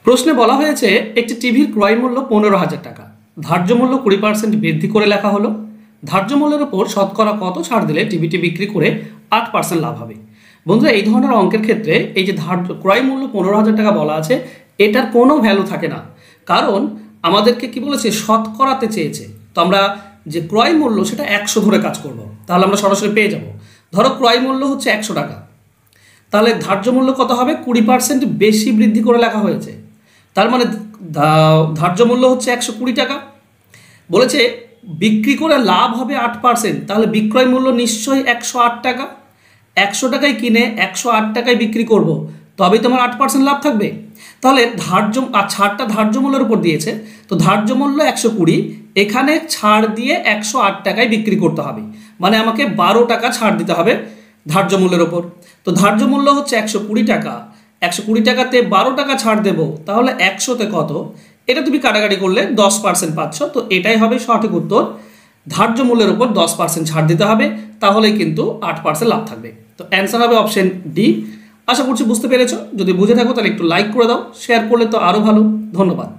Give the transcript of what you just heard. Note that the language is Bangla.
প্রশ্নে বলা হয়েছে একটি টিভির ক্রয় মূল্য 15,000 টাকা, ধার্য মূল্য 20% বৃদ্ধি করে লেখা হলো। ধার্য মূল্যের উপর শতকরা কত ছাড় দিলে টিভিটি বিক্রি করে 8% লাভ হবে? বন্ধুরা, এই ধরনের অঙ্কের ক্ষেত্রে এই যে ধার্য ক্রয় মূল্য 15,000 টাকা বলা আছে, এটার কোনো ভ্যালু থাকে না, কারণ আমাদেরকে কি বলেছে, শতকরাতে চেয়েছে। তো আমরা যে ক্রয় মূল্য সেটা 100 ধরে কাজ করব, তাহলে আমরা সরাসরি পেয়ে যাব। ধরো ক্রয় মূল্য হচ্ছে 100 টাকা, তাহলে ধার্য মূল্য কত হবে? 20% বেশি বৃদ্ধি করে লেখা হয়েছে, তার মানে ধার্য মূল্য হচ্ছে 120 টাকা। বলেছে বিক্রি করে লাভ হবে 8%, তাহলে বিক্রয় মূল্য নিশ্চয়ই 108 টাকা। 100 টাকায় কিনে 108 টাকায় বিক্রি করব, তবেই তোমার 8% লাভ থাকবে। তাহলে ছাড়টা ধার্য মূল্যের উপর দিয়েছে, তো ধার্য মূল্য 120, এখানে ছাড় দিয়ে 108 টাকায় বিক্রি করতে হবে, মানে আমাকে 12 টাকা ছাড় দিতে হবে ধার্য মূল্যের ওপর। তো ধার্য মূল্য হচ্ছে 120 টাকা, 120 টাকাতে 12 টাকা ছাড় দেব, তাহলে 100তে কত? এটা তুমি কাটাকাটি করলে 10% পাচ্ছ। তো এটাই হবে সঠিক উত্তর, ধার্য মূল্যের উপর 10% ছাড় দিতে হবে, তাহলেই কিন্তু 8% লাভ থাকবে। তো অ্যান্সার হবে অপশন ডি। আশা করছি বুঝতে পেরেছো। যদি বুঝে থাকো তাহলে একটু লাইক করে দাও, শেয়ার করলে তো আরও ভালো। ধন্যবাদ।